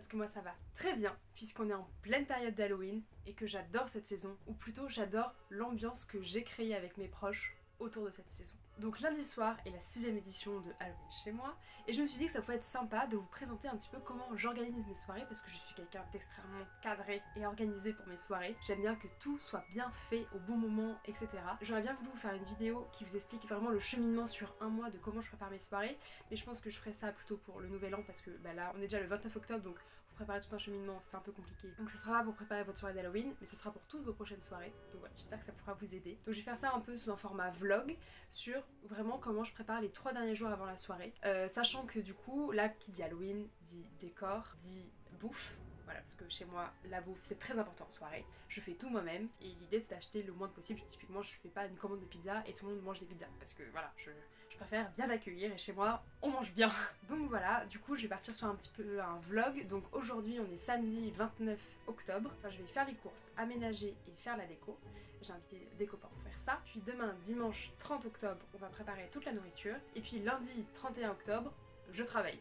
parce que moi ça va très bien, puisqu'on est en pleine période d'Halloween et que j'adore cette saison, ou plutôt j'adore l'ambiance que j'ai créée avec mes proches autour de cette saison. Donc lundi soir est la 6ème édition de Halloween chez moi, et je me suis dit que ça pouvait être sympa de vous présenter un petit peu comment j'organise mes soirées, parce que je suis quelqu'un d'extrêmement cadré et organisé pour mes soirées. J'aime bien que tout soit bien fait au bon moment, etc. J'aurais bien voulu vous faire une vidéo qui vous explique vraiment le cheminement sur un mois de comment je prépare mes soirées, mais je pense que je ferai ça plutôt pour le nouvel an, parce que là on est déjà le 29 octobre, donc préparer tout un cheminement, c'est un peu compliqué. Donc ça sera pas pour préparer votre soirée d'Halloween, mais ça sera pour toutes vos prochaines soirées. Donc voilà, j'espère que ça pourra vous aider. Donc je vais faire ça un peu sous un format vlog sur vraiment comment je prépare les 3 derniers jours avant la soirée. Sachant que du coup, là qui dit Halloween, dit décor, dit bouffe. Voilà, parce que chez moi, la bouffe, c'est très important en soirée. Je fais tout moi-même et l'idée c'est d'acheter le moins possible. Typiquement, je fais pas une commande de pizza et tout le monde mange des pizzas. Parce que voilà, je préfère bien accueillir et chez moi, on mange bien. Donc voilà, du coup, je vais partir sur un petit peu un vlog. Donc aujourd'hui, on est samedi 29 octobre. Enfin, je vais faire les courses, aménager et faire la déco. J'ai invité des copains pour faire ça. Puis demain, dimanche 30 octobre, on va préparer toute la nourriture. Et puis lundi 31 octobre, je travaille.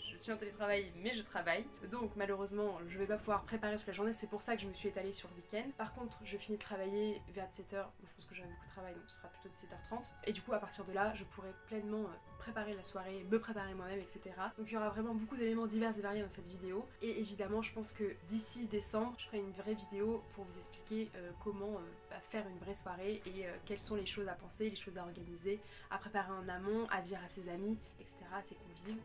Je suis en télétravail mais je travaille, donc malheureusement je vais pas pouvoir préparer toute la journée, c'est pour ça que je me suis étalée sur le week-end. Par contre je finis de travailler vers 17h, je pense que j'aurai beaucoup de travail donc ce sera plutôt 17h30, et du coup à partir de là je pourrai pleinement préparer la soirée, me préparer moi-même, etc. Donc il y aura vraiment beaucoup d'éléments divers et variés dans cette vidéo, et évidemment je pense que d'ici décembre je ferai une vraie vidéo pour vous expliquer comment faire une vraie soirée et quelles sont les choses à penser, les choses à organiser, à préparer en amont, à dire à ses amis, etc., à ses convives.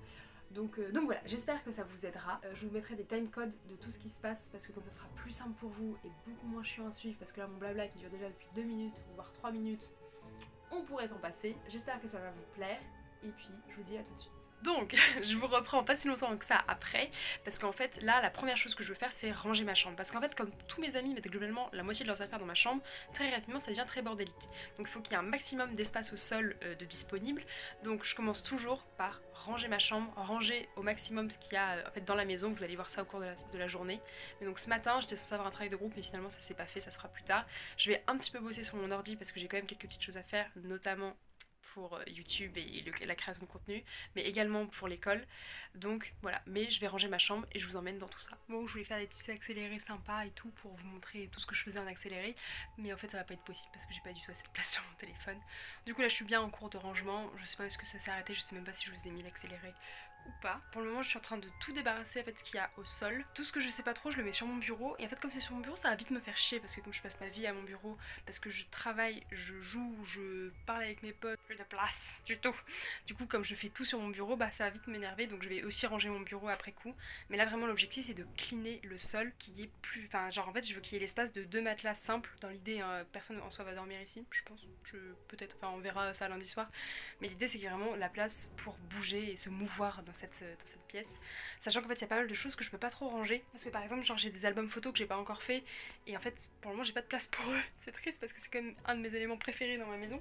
Donc voilà, j'espère que ça vous aidera. Je vous mettrai des timecodes de tout ce qui se passe parce que comme ça sera plus simple pour vous et beaucoup moins chiant à suivre, parce que là mon blabla qui dure déjà depuis 2 minutes, voire 3 minutes, on pourrait s'en passer. J'espère que ça va vous plaire et puis je vous dis à tout de suite. Donc, je vous reprends pas si longtemps que ça après, parce qu'en fait, là, la première chose que je veux faire, c'est ranger ma chambre. Parce qu'en fait, comme tous mes amis mettent globalement la moitié de leurs affaires dans ma chambre, très rapidement, ça devient très bordélique. Donc, il faut qu'il y ait un maximum d'espace au sol de disponible. Donc, je commence toujours par ranger ma chambre, ranger au maximum ce qu'il y a en fait, dans la maison. Vous allez voir ça au cours de la journée. Mais donc, ce matin, j'étais censée avoir un travail de groupe, mais finalement, ça s'est pas fait, ça sera plus tard. Je vais un petit peu bosser sur mon ordi parce que j'ai quand même quelques petites choses à faire, notamment pour YouTube et la création de contenu, mais également pour l'école. Donc voilà, mais je vais ranger ma chambre et je vous emmène dans tout ça. Bon, je voulais faire des petits accélérés sympas et tout pour vous montrer tout ce que je faisais en accéléré, mais en fait ça va pas être possible parce que j'ai pas du tout assez de place sur mon téléphone. Du coup là je suis bien en cours de rangement, je sais pas où est-ce que ça s'est arrêté, je sais même pas si je vous ai mis l'accéléré ou pas. Pour le moment je suis en train de tout débarrasser en fait ce qu'il y a au sol. Tout ce que je sais pas trop je le mets sur mon bureau, et en fait comme c'est sur mon bureau ça va vite me faire chier parce que comme je passe ma vie à mon bureau, parce que je travaille, je joue, je parle avec mes potes, plus de place du tout. Du coup comme je fais tout sur mon bureau, bah ça va vite m'énerver, donc je vais aussi ranger mon bureau après coup. Mais là vraiment l'objectif c'est de cleaner le sol, qu'il y ait plus, enfin genre en fait je veux qu'il y ait l'espace de 2 matelas simples. Dans l'idée personne en soi va dormir ici, je pense, peut-être, enfin on verra ça lundi soir, mais l'idée c'est qu'il y ait vraiment la place pour bouger et se mouvoir dans cette pièce, sachant qu'en fait il y a pas mal de choses que je peux pas trop ranger, parce que par exemple genre j'ai des albums photos que j'ai pas encore fait, et en fait pour le moment j'ai pas de place pour eux. C'est triste parce que c'est quand même un de mes éléments préférés dans ma maison.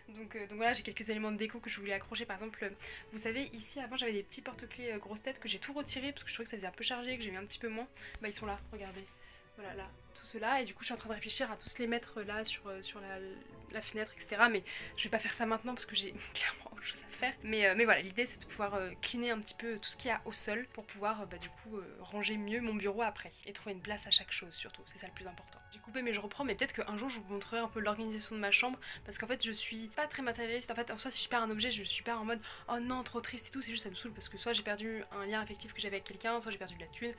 Donc voilà, j'ai quelques éléments de déco que je voulais accrocher. Par exemple, vous savez, ici avant j'avais des petits porte-clés grosses têtes que j'ai tout retiré parce que je trouvais que ça faisait un peu chargé, que j'ai mis un petit peu moins. Bah ils sont là, regardez. Voilà, là, tout cela. Et du coup je suis en train de réfléchir à tous les mettre là sur la fenêtre, etc. Mais je vais pas faire ça maintenant parce que j'ai clairement autre chose à faire. Mais voilà, l'idée c'est de pouvoir cleaner un petit peu tout ce qu'il y a au sol pour pouvoir du coup ranger mieux mon bureau après. Et trouver une place à chaque chose surtout, c'est ça le plus important. J'ai coupé mais je reprends, mais peut-être qu'un jour je vous montrerai un peu l'organisation de ma chambre, parce qu'en fait je suis pas très matérialiste. En fait en soi si je perds un objet je suis pas en mode oh non trop triste et tout, c'est juste ça me saoule parce que soit j'ai perdu un lien affectif que j'avais avec quelqu'un, soit j'ai perdu de la thune.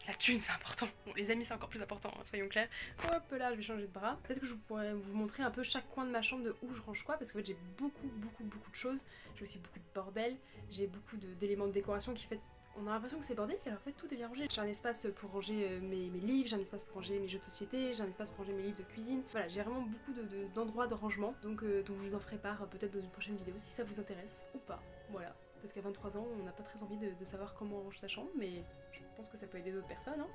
La thune c'est important, bon, les amis c'est encore plus important, hein, soyons clairs. Hop là je vais changer de bras. Peut-être que je pourrais vous montrer un peu chaque coin de ma chambre de où je range quoi, parce qu'en fait j'ai beaucoup de choses. J'ai aussi beaucoup de bordel, j'ai beaucoup d'éléments de décoration qui fait on a l'impression que c'est bordé, alors en fait tout est bien rangé. J'ai un espace pour ranger mes livres, j'ai un espace pour ranger mes jeux de société, j'ai un espace pour ranger mes livres de cuisine. Voilà, j'ai vraiment beaucoup d'endroits de rangement, donc je vous en ferai part peut-être dans une prochaine vidéo si ça vous intéresse ou pas. Voilà, peut-être qu'à 23 ans on n'a pas très envie de savoir comment on range sa chambre, mais je pense que ça peut aider d'autres personnes, hein.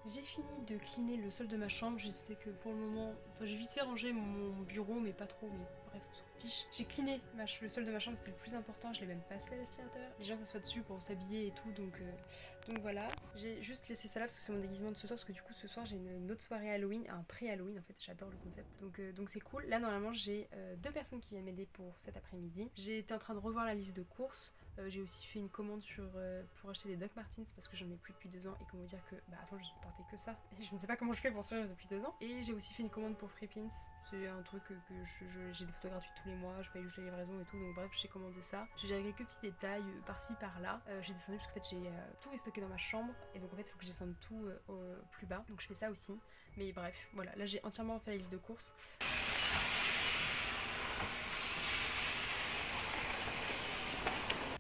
J'ai fini de cleaner le sol de ma chambre, j'ai décidé que pour le moment, enfin j'ai vite fait ranger mon bureau, mais pas trop, mais bref, on s'en fiche. J'ai cleané le sol de ma chambre, c'était le plus important, je l'ai même passé à l'aspirateur. Les gens s'assoient dessus pour s'habiller et tout, donc voilà. J'ai juste laissé ça là parce que c'est mon déguisement de ce soir, parce que du coup ce soir j'ai une autre soirée Halloween, un pré-Halloween en fait, j'adore le concept. Donc c'est cool. Là normalement j'ai 2 personnes qui viennent m'aider pour cet après-midi. J'ai été en train de revoir la liste de courses. J'ai aussi fait une commande pour acheter des Doc Martens parce que j'en ai plus depuis 2 ans et comment vous dire que avant je ne portais que ça et je ne sais pas comment je fais pour survivre depuis 2 ans. Et j'ai aussi fait une commande pour Free Pins, c'est un truc que j'ai des photos gratuites tous les mois, je paye juste la livraison et tout, donc bref j'ai commandé ça. J'ai quelques petits détails par-ci par-là, j'ai descendu parce qu'en fait j'ai tout est stocké dans ma chambre et donc en fait il faut que je descende tout au plus bas, donc je fais ça aussi. Mais bref, voilà, là j'ai entièrement fait la liste de courses.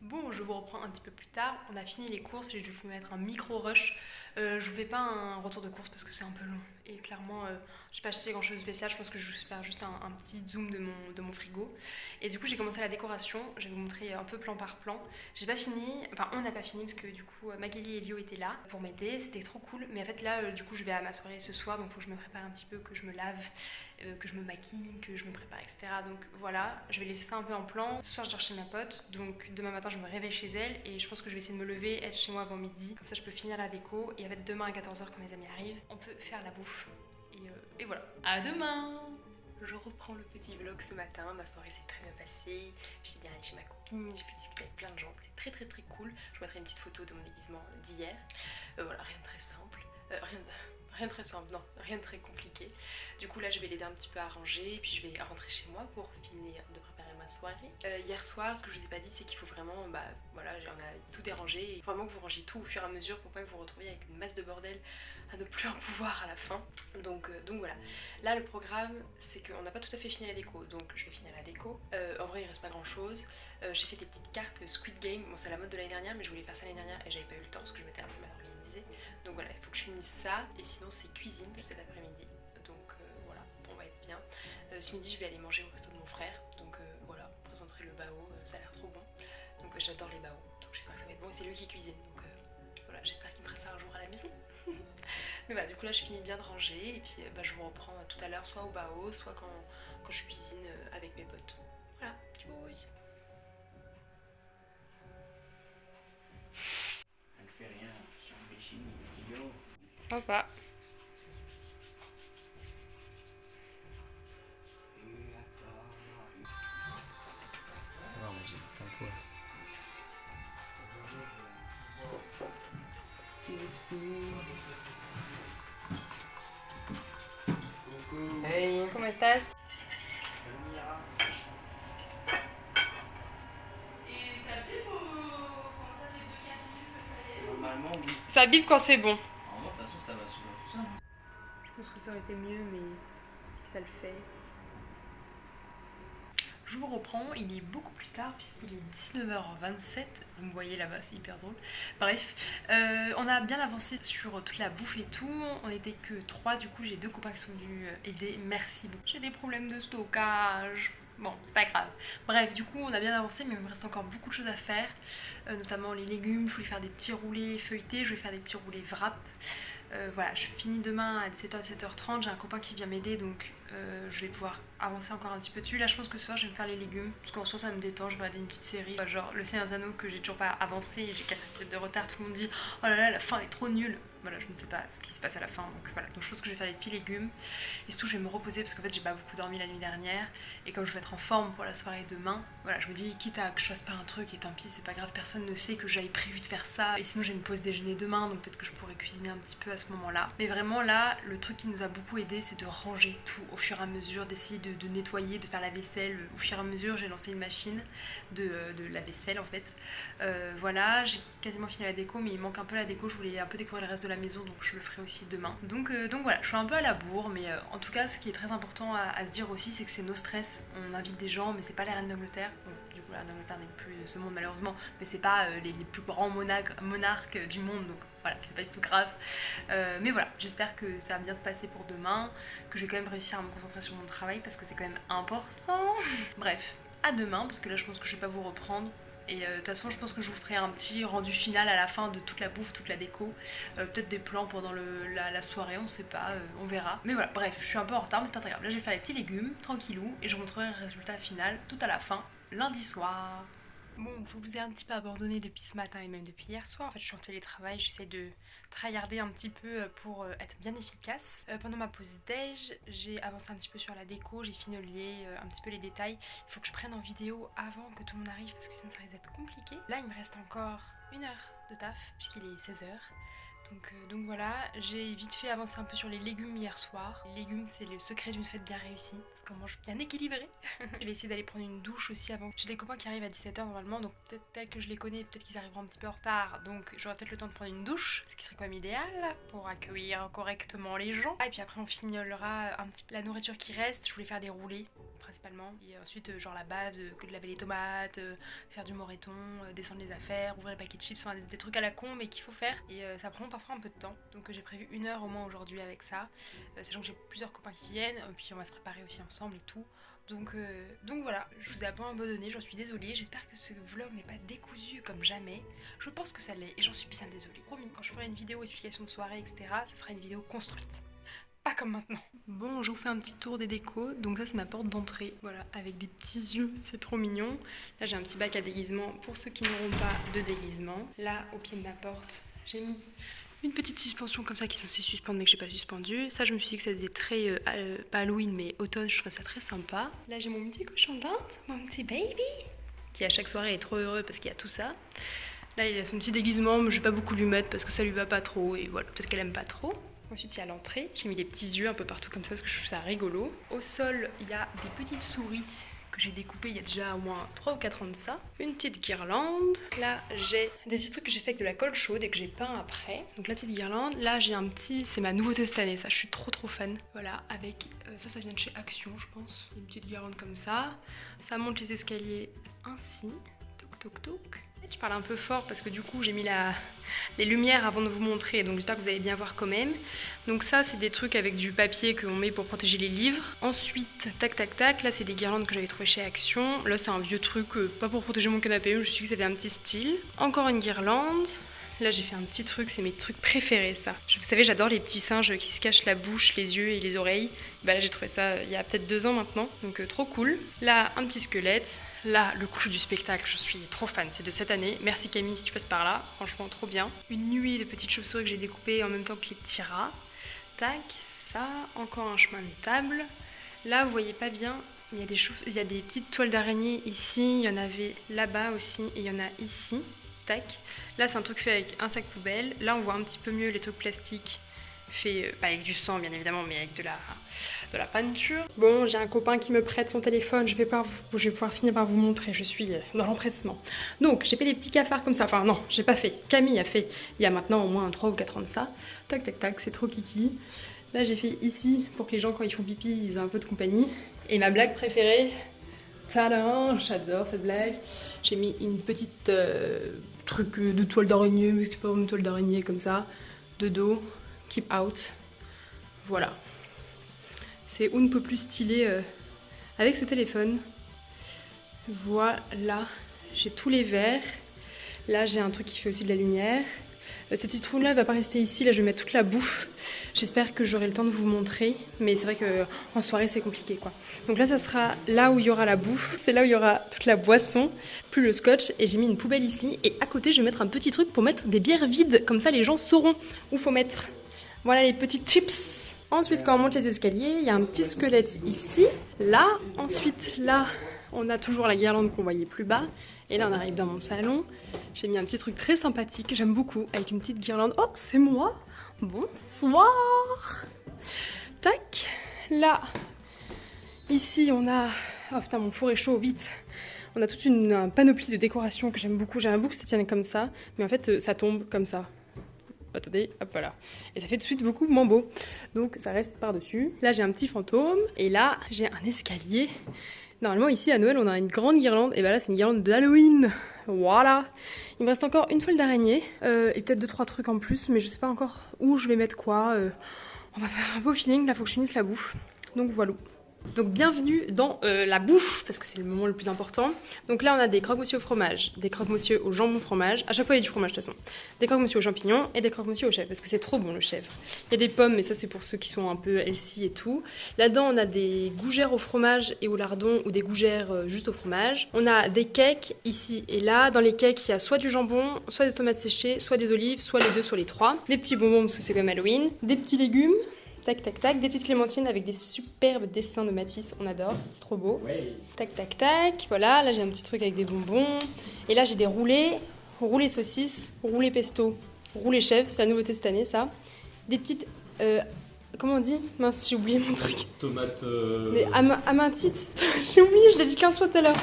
Bon, je vous reprends un petit peu plus tard. On a fini les courses, j'ai dû me mettre un micro rush. Je vous fais pas un retour de course parce que c'est un peu long. Et clairement, j'ai pas acheté grand chose de spécial. Je pense que je vais faire juste un petit zoom de mon frigo. Et du coup, j'ai commencé la décoration. Je vais vous montrer un peu plan par plan. J'ai pas fini, enfin, on n'a pas fini parce que du coup, Magali et Lio étaient là pour m'aider. C'était trop cool. Mais en fait, là, du coup, je vais à ma soirée ce soir. Donc, il faut que je me prépare un petit peu, que je me lave, que je me maquille, que je me prépare, etc. Donc voilà, je vais laisser ça un peu en plan. Ce soir, je dors chez ma pote. Donc, demain matin, je me réveille chez elle. Et je pense que je vais essayer de me lever, être chez moi avant midi. Comme ça, je peux finir la déco. Et en fait, demain à 14h, quand mes amis arrivent, on peut faire la bouffe. Et voilà. À demain! Je reprends le petit vlog ce matin, ma soirée s'est très bien passée, j'ai bien allé chez ma copine, j'ai pu discuter avec plein de gens, c'était très très très cool. Je vous mettrai une petite photo de mon déguisement d'hier. Voilà, rien de très simple, rien de très simple, non, rien de très compliqué. Du coup là je vais l'aider un petit peu à ranger, et puis je vais rentrer chez moi pour finir de préparer ma soirée. Hier soir, ce que je vous ai pas dit, c'est qu'il faut vraiment, voilà, on a tout dérangé, et vraiment que vous rangez tout au fur et à mesure pour pas que vous vous retrouviez avec une masse de bordel à ne plus en pouvoir à la fin. Donc voilà. Là le programme c'est qu'on n'a pas tout à fait fini la déco, donc je vais finir la déco. En vrai il reste pas grand chose. J'ai fait des petites cartes Squid Game, bon c'est la mode de l'année dernière mais je voulais faire ça l'année dernière et j'avais pas eu le temps parce que je m'étais un peu mal organisée. Donc voilà, il faut que je finisse ça et sinon c'est cuisine cet après-midi. Donc voilà, on va être bien. Ce midi je vais aller manger au resto de mon frère, donc voilà, je présenterai le bao, ça a l'air trop bon. Donc j'adore les baos, donc j'espère que ça va être bon et c'est lui qui cuisine. Donc voilà, j'espère qu'il me fera ça un jour à la maison. Mais voilà, du coup là je finis bien de ranger et puis je vous reprends tout à l'heure soit au bao, soit quand je cuisine avec mes potes. Voilà, tchuss. Elle fait rien, sans bêchine, idiot. Sympa. Non mais j'ai plein de fois. Hey, comment estás? Normalement, oui. Ça bip quand c'est bon. Normalement, de toute façon, ça va souvent tout ça. Je pense que ça aurait été mieux, mais ça le fait. Je vous reprends, il est beaucoup plus tard puisqu'il est 19h27. Vous me voyez là-bas, c'est hyper drôle. Bref, on a bien avancé sur toute la bouffe et tout. On était que 3, du coup j'ai 2 copains qui sont venus aider. Merci beaucoup. J'ai des problèmes de stockage. Bon, c'est pas grave. Bref, du coup, on a bien avancé, mais il me reste encore beaucoup de choses à faire. Notamment les légumes. Je voulais faire des petits roulés feuilletés, je vais faire des petits roulés wrap. Voilà, je finis demain à 17h, 17h30. J'ai un copain qui vient m'aider, donc je vais pouvoir avancer encore un petit peu dessus. Là, je pense que ce soir, je vais me faire les légumes, parce qu'en soi, ça me détend. Je vais regarder une petite série, genre Le Seigneur des Anneaux, que j'ai toujours pas avancé. J'ai 4 épisodes de retard. Tout le monde dit oh là là, la fin est trop nulle. Voilà, je ne sais pas ce qui se passe à la fin, donc voilà. Donc je pense que je vais faire les petits légumes. Et surtout, je vais me reposer parce qu'en fait, j'ai pas beaucoup dormi la nuit dernière. Et comme je vais être en forme pour la soirée demain, voilà, je me dis, quitte à que je fasse pas un truc, et tant pis, c'est pas grave, personne ne sait que j'avais prévu de faire ça. Et sinon, j'ai une pause déjeuner demain, donc peut-être que je pourrais cuisiner un petit peu à ce moment-là. Mais vraiment, là, le truc qui nous a beaucoup aidé, c'est de ranger tout au fur et à mesure, d'essayer de nettoyer, de faire la vaisselle. Au fur et à mesure, j'ai lancé une machine de la vaisselle en fait. Voilà, j'ai quasiment fini la déco, mais il manque un peu la déco. Je voulais un peu décorer le reste de la maison, donc je le ferai aussi demain. Donc voilà, je suis un peu à la bourre, mais en tout cas, ce qui est très important à se dire aussi, c'est que c'est nos stress. On invite des gens, mais c'est pas la reine d'Angleterre. Bon, du coup, la reine d'Angleterre n'est plus de ce monde malheureusement, mais c'est pas les plus grands monarques du monde, donc voilà, c'est pas du tout grave. Mais voilà, j'espère que ça va bien se passer pour demain, que je vais quand même réussir à me concentrer sur mon travail parce que c'est quand même important. Bref, à demain, parce que là je pense que je vais pas vous reprendre. Et de toute façon, je pense que je vous ferai un petit rendu final à la fin de toute la bouffe, toute la déco. Peut-être des plans pendant la soirée, on sait pas, on verra. Mais voilà, bref, je suis un peu en retard, mais c'est pas très grave. Là, je vais faire les petits légumes, tranquillou, et je vous montrerai le résultat final tout à la fin, lundi soir. Bon, je vous ai un petit peu abandonné depuis ce matin et même depuis hier soir. En fait, je suis en télétravail, j'essaie de tryharder un petit peu pour être bien efficace. Pendant ma pause déj, j'ai avancé un petit peu sur la déco, j'ai finolisé un petit peu les détails. Il faut que je prenne en vidéo avant que tout le monde arrive parce que sinon ça risque d'être compliqué. Là, il me reste encore 1 heure de taf puisqu'il est 16h. Donc voilà, j'ai vite fait avancer un peu sur les légumes hier soir. Les légumes, c'est le secret d'une fête bien réussie, parce qu'on mange bien équilibré. Je vais essayer d'aller prendre une douche aussi avant. J'ai des copains qui arrivent à 17h normalement, donc peut-être tel que je les connais, peut-être qu'ils arriveront un petit peu en retard. Donc j'aurai peut-être le temps de prendre une douche, ce qui serait quand même idéal pour accueillir correctement les gens. Ah, et puis après on fignolera un petit peu la nourriture qui reste. Je voulais faire des roulés principalement, et ensuite genre la base, que de laver les tomates, faire du moreton, descendre les affaires, ouvrir les paquets de chips, enfin des trucs à la con mais qu'il faut faire, et ça prend parfois un peu de temps, donc j'ai prévu 1 heure au moins aujourd'hui avec ça, sachant que j'ai plusieurs copains qui viennent, puis on va se préparer aussi ensemble et tout. Donc voilà, je vous ai un peu abandonné, j'en suis désolée, j'espère que ce vlog n'est pas décousu comme jamais. Je pense que ça l'est et j'en suis bien désolée. Promis, quand je ferai une vidéo explication de soirée, etc., ça sera une vidéo construite. Pas comme maintenant. Bon, je vous fais un petit tour des décos. Donc ça, c'est ma porte d'entrée. Voilà, avec des petits yeux, c'est trop mignon. Là, j'ai un petit bac à déguisement pour ceux qui n'auront pas de déguisement. Là, au pied de ma porte, j'ai mis une petite suspension comme ça qui est censée suspendre mais que j'ai pas suspendu. Ça, je me suis dit que ça faisait très, pas Halloween, mais automne, je trouvais ça très sympa. Là, j'ai mon petit cochon d'Inde, mon petit baby, qui à chaque soirée est trop heureux parce qu'il y a tout ça. Là, il a son petit déguisement, mais je vais pas beaucoup lui mettre parce que ça lui va pas trop. Et voilà, peut-être qu'elle aime pas trop. Ensuite, il y a l'entrée. J'ai mis des petits yeux un peu partout comme ça parce que je trouve ça rigolo. Au sol, il y a des petites souris que j'ai découpées il y a déjà au moins 3 ou 4 ans de ça. Une petite guirlande. Là, j'ai des petits trucs que j'ai fait avec de la colle chaude et que j'ai peint après. Donc la petite guirlande. Là, j'ai un petit... C'est ma nouveauté cette année, ça. Je suis trop fan. Voilà, avec... ça vient de chez Action, je pense. Une petite guirlande comme ça. Ça monte les escaliers ainsi. Toc. Je parle un peu fort parce que du coup j'ai mis les lumières avant de vous montrer, donc j'espère que vous allez bien voir quand même. Donc ça, c'est des trucs avec du papier qu'on met pour protéger les livres. Ensuite, tac, là c'est des guirlandes que j'avais trouvées chez Action. Là c'est un vieux truc, pas pour protéger mon canapé, mais je me suis dit que ça avait un petit style. Encore une guirlande. Là j'ai fait un petit truc, c'est mes trucs préférés ça. Vous savez, j'adore les petits singes qui se cachent la bouche, les yeux et les oreilles. Bah là j'ai trouvé ça il y a peut-être 2 ans maintenant, donc trop cool. Là un petit squelette. Là le clou du spectacle, je suis trop fan, c'est de cette année. Merci Camille si tu passes par là, franchement trop bien. Une nuée de petites chauves-souris que j'ai découpées en même temps que les petits rats. Tac, ça, encore un chemin de table. Là vous voyez pas bien, mais il y a des petites toiles d'araignée ici, il y en avait là-bas aussi et il y en a ici. Tac. Là c'est un truc fait avec un sac poubelle. Là on voit un petit peu mieux les trucs plastiques faits, pas avec du sang bien évidemment, mais avec de la peinture. Bon, j'ai un copain qui me prête son téléphone, je vais pouvoir finir par vous montrer, je suis dans l'empressement. Donc j'ai fait des petits cafards comme ça, enfin non, j'ai pas fait, Camille a fait il y a maintenant au moins 3 ou 4 ans de ça. Tac, c'est trop kiki. Là j'ai fait ici pour que les gens quand ils font pipi, ils ont un peu de compagnie. Et ma blague préférée, tadam, j'adore cette blague. J'ai mis une petite truc de toile d'araignée, mais c'est pas une toile d'araignée comme ça, de dos, keep out. Voilà. C'est un peu plus stylé avec ce téléphone. Voilà, j'ai tous les verres. Là, j'ai un truc qui fait aussi de la lumière. Cette citrouille-là, elle va pas rester ici. Là, je vais mettre toute la bouffe. J'espère que j'aurai le temps de vous montrer. Mais c'est vrai qu'en soirée, c'est compliqué, quoi. Donc là, ça sera là où il y aura la bouffe. C'est là où il y aura toute la boisson, plus le scotch. Et j'ai mis une poubelle ici. Et à côté, je vais mettre un petit truc pour mettre des bières vides. Comme ça, les gens sauront où faut mettre. Voilà les petites chips. Ensuite, quand on monte les escaliers, il y a un petit squelette ici. Là, ensuite, là, on a toujours la guirlande qu'on voyait plus bas. Et là, on arrive dans mon salon. J'ai mis un petit truc très sympathique, j'aime beaucoup, avec une petite guirlande. Oh, c'est moi! Bonsoir! Tac! Là, ici, on a... Oh putain, mon four est chaud, vite! On a toute une panoplie de décoration que j'aime beaucoup. J'aime beaucoup que ça tienne comme ça, mais en fait, ça tombe comme ça. Attendez, hop, voilà. Et ça fait tout de suite beaucoup moins beau. Donc, ça reste par-dessus. Là, j'ai un petit fantôme. Et là, j'ai un escalier. Normalement, ici, à Noël, on a une grande guirlande. Et bah là, c'est une guirlande d'Halloween. Voilà. Il me reste encore une toile d'araignée. Et peut-être 2-3 trucs en plus. Mais je sais pas encore où je vais mettre quoi. On va faire un beau feeling. Là, faut que je finisse la bouffe. Donc, voilà. Donc bienvenue dans la bouffe, parce que c'est le moment le plus important. Donc là on a des croque-monsieur au fromage, des croque-monsieur au jambon fromage, à chaque fois il y a du fromage de toute façon, des croque-monsieur aux champignons et des croque-monsieur au chèvre, parce que c'est trop bon le chèvre. Il y a des pommes, mais ça c'est pour ceux qui sont un peu healthy et tout. Là-dedans on a des gougères au fromage et au lardon, ou des gougères juste au fromage. On a des cakes ici et là. Dans les cakes il y a soit du jambon, soit des tomates séchées, soit des olives, soit les deux, soit les trois. Des petits bonbons parce que c'est comme Halloween, des petits légumes. Tac, tac, tac. Des petites clémentines avec des superbes dessins de Matisse. On adore, c'est trop beau. Ouais. Tac, tac, tac. Voilà, là j'ai un petit truc avec des bonbons. Et là j'ai des roulés saucisses, roulés pesto, roulés chèvre. C'est la nouveauté cette année, ça. Des petites... comment on dit? Mince, j'ai oublié mon truc. Tomate... Des amatites. J'ai oublié, je l'ai dit 15 fois tout à l'heure.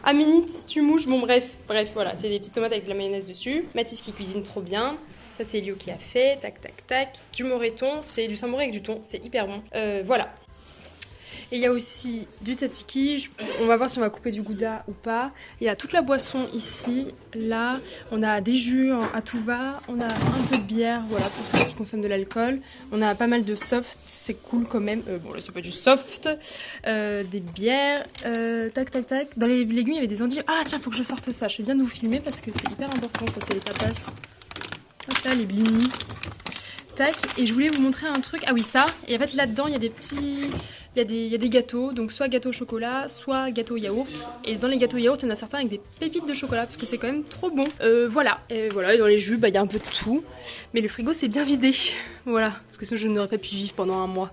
Aminite, tu mouches, bon bref, voilà, c'est des petites tomates avec de la mayonnaise dessus. Matisse qui cuisine trop bien. Ça c'est Elio qui a fait, tac tac tac. Du moreton, c'est du samouraï avec du thon, c'est hyper bon. Voilà. Et il y a aussi du tzatziki, on va voir si on va couper du gouda ou pas. Il y a toute la boisson ici, là, on a des jus à tout va, on a un peu de bière, voilà, pour ceux qui consomment de l'alcool. On a pas mal de soft, c'est cool quand même. Bon là c'est pas du soft, des bières, tac tac tac. Dans les légumes il y avait des endives. Ah tiens, faut que je sorte ça, je fais bien de vous filmer parce que c'est hyper important, ça c'est les tapas. Hop là, les blinis. Tac, et je voulais vous montrer un truc. Ah oui, ça. Et en fait, là-dedans, il y a des petits... Il y a des gâteaux, donc soit gâteau au chocolat, soit gâteau au yaourt. Et dans les gâteaux au yaourt, il y en a certains avec des pépites de chocolat, parce que c'est quand même trop bon. Voilà. Et voilà, et dans les jus, bah, il y a un peu de tout. Mais le frigo, c'est bien vidé. Voilà, parce que sinon, je n'aurais pas pu vivre pendant un mois.